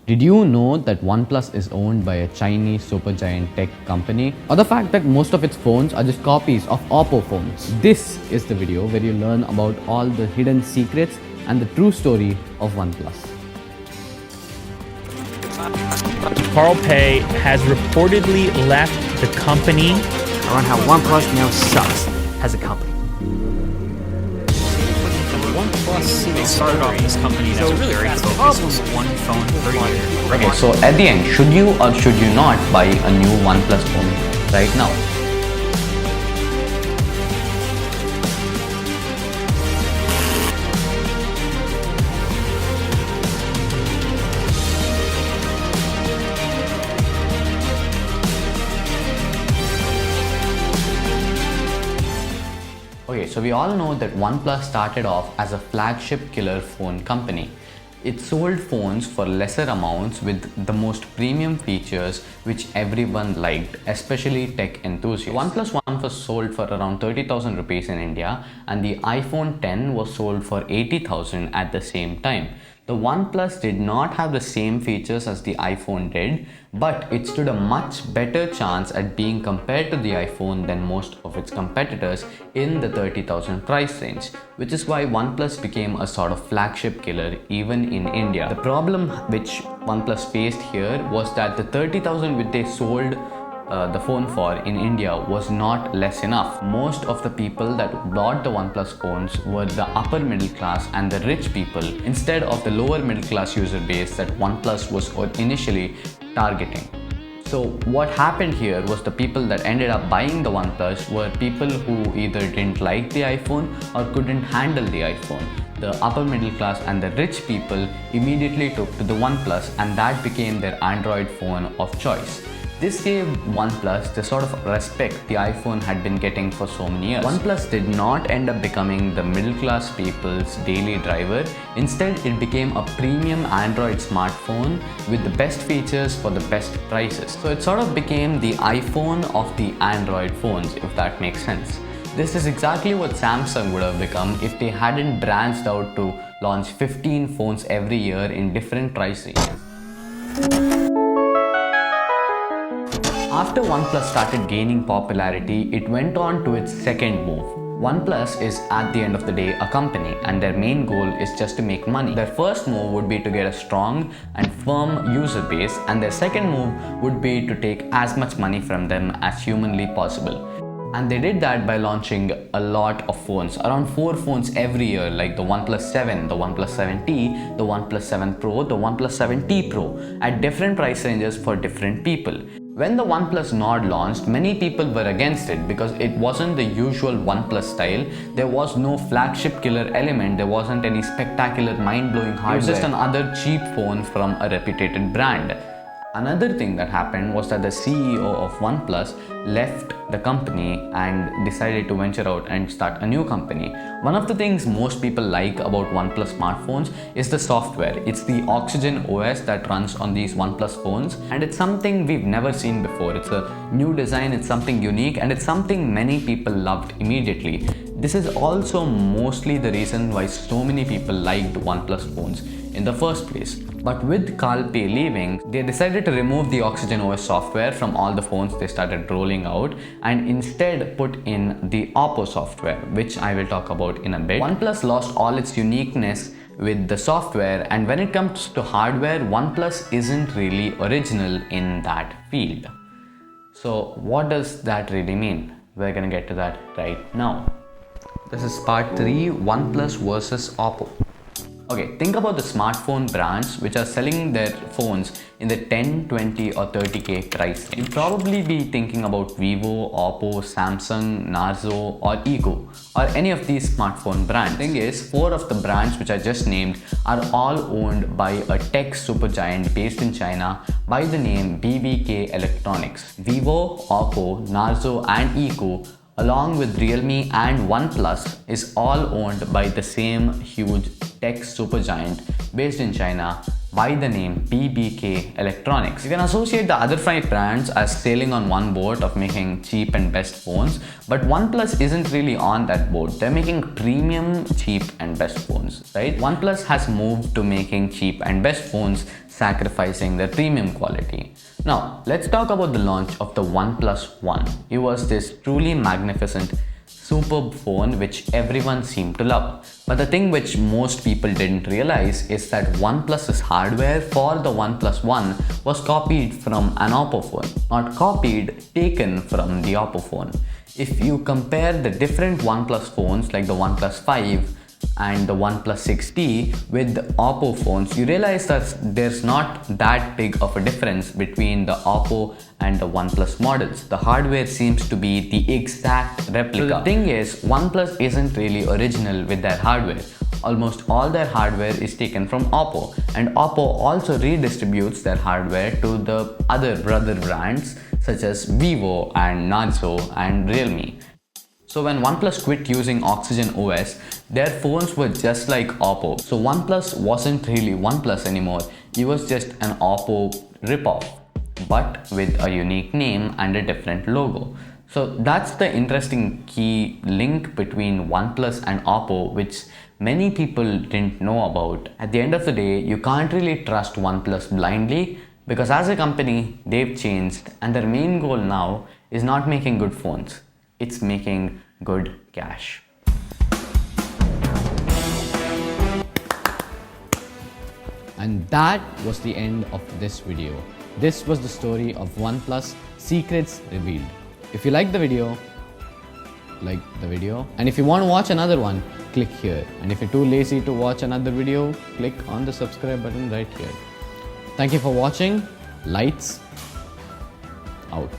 Did you know that OnePlus is owned by a Chinese supergiant tech company? Or the fact that most of its phones are just copies of Oppo phones? This is the video where you learn about all the hidden secrets and the true story of OnePlus. Carl Pei has reportedly left the company. Around how OnePlus now sucks as a company. They started off this company that was very focused on one phone per year. Okay, so at the end, should you or should you not buy a new OnePlus phone right now? Okay, so we all know that OnePlus started off as a flagship killer phone company. It sold phones for lesser amounts with the most premium features which everyone liked, especially tech enthusiasts. OnePlus One was sold for around 30,000 rupees in India and the iPhone 10 was sold for 80,000 at the same time. The OnePlus did not have the same features as the iPhone did, but it stood a much better chance at being compared to the iPhone than most of its competitors in the 30,000 price range, which is why OnePlus became a sort of flagship killer even in India. The problem which OnePlus faced here was that the 30,000 which they sold the phone for in India was not less enough. Most of the people that bought the OnePlus phones were the upper middle class and the rich people instead of the lower middle class user base that OnePlus was initially targeting. So what happened here was the people that ended up buying the OnePlus were people who either didn't like the iPhone or couldn't handle the iPhone. The upper middle class and the rich people immediately took to the OnePlus and that became their Android phone of choice. This gave OnePlus the sort of respect the iPhone had been getting for so many years. OnePlus did not end up becoming the middle class people's daily driver. Instead, it became a premium Android smartphone with the best features for the best prices. So it sort of became the iPhone of the Android phones, if that makes sense. This is exactly what Samsung would have become if they hadn't branched out to launch 15 phones every year in different price ranges. After OnePlus started gaining popularity, it went on to its second move. OnePlus is at the end of the day a company and their main goal is just to make money. Their first move would be to get a strong and firm user base, and their second move would be to take as much money from them as humanly possible. And they did that by launching a lot of phones, around 4 phones every year, like the OnePlus 7, the OnePlus 7T, the OnePlus 7 Pro, the OnePlus 7T Pro, at different price ranges for different people. When the OnePlus Nord launched, many people were against it because it wasn't the usual OnePlus style. There was no flagship killer element, there wasn't any spectacular mind-blowing hardware. It was just another cheap phone from a reputed brand. Another thing that happened was that the CEO of OnePlus left the company and decided to venture out and start a new company. One of the things most people like about OnePlus smartphones is the software. It's the Oxygen OS that runs on these OnePlus phones, and it's something we've never seen before. It's a new design, it's something unique, and it's something many people loved immediately. This is also mostly the reason why so many people liked OnePlus phones in the first place. But with Carl Pei leaving, they decided to remove the Oxygen OS software from all the phones they started rolling out and instead put in the Oppo software, which I will talk about in a bit. OnePlus lost all its uniqueness with the software, and when it comes to hardware, OnePlus isn't really original in that field. So what does that really mean? We're gonna get to that right now. This is part 3, OnePlus versus Oppo. Okay, think about the smartphone brands which are selling their phones in the 10, 20 or 30k price range. You'll probably be thinking about Vivo, Oppo, Samsung, Narzo or Eco or any of these smartphone brands. The thing is, 4 of the brands which I just named are all owned by a tech supergiant based in China by the name BBK Electronics. Vivo, Oppo, Narzo and Eco, along with Realme and OnePlus, is all owned by the same huge tech supergiant based in China by the name PBK Electronics. You can associate the other 5 brands as sailing on one boat of making cheap and best phones, but OnePlus isn't really on that boat. They're making premium, cheap and best phones, right? OnePlus has moved to making cheap and best phones, sacrificing their premium quality. Now, let's talk about the launch of the OnePlus One. It was this truly magnificent, superb phone which everyone seemed to love. But the thing which most people didn't realize is that OnePlus's hardware for the OnePlus One was copied from an Oppo phone. Not copied, taken from the Oppo phone. If you compare the different OnePlus phones like the OnePlus 5 and the OnePlus 6T with the Oppo phones, you realize that there's not that big of a difference between the Oppo and the OnePlus models. The hardware seems to be the exact replica. So the thing is, OnePlus isn't really original with their hardware. Almost all their hardware is taken from Oppo, and Oppo also redistributes their hardware to the other brother brands such as Vivo and Narzo and Realme. So when OnePlus quit using Oxygen OS, their phones were just like Oppo. So OnePlus wasn't really OnePlus anymore. It was just an Oppo ripoff, but with a unique name and a different logo. So that's the interesting key link between OnePlus and Oppo, which many people didn't know about. At the end of the day, you can't really trust OnePlus blindly, because as a company, they've changed and their main goal now is not making good phones. It's making good cash. And that was the end of this video. This was the story of OnePlus Secrets Revealed. If you liked the video, like the video. And if you want to watch another one, click here. And if you're too lazy to watch another video, click on the subscribe button right here. Thank you for watching. Lights out.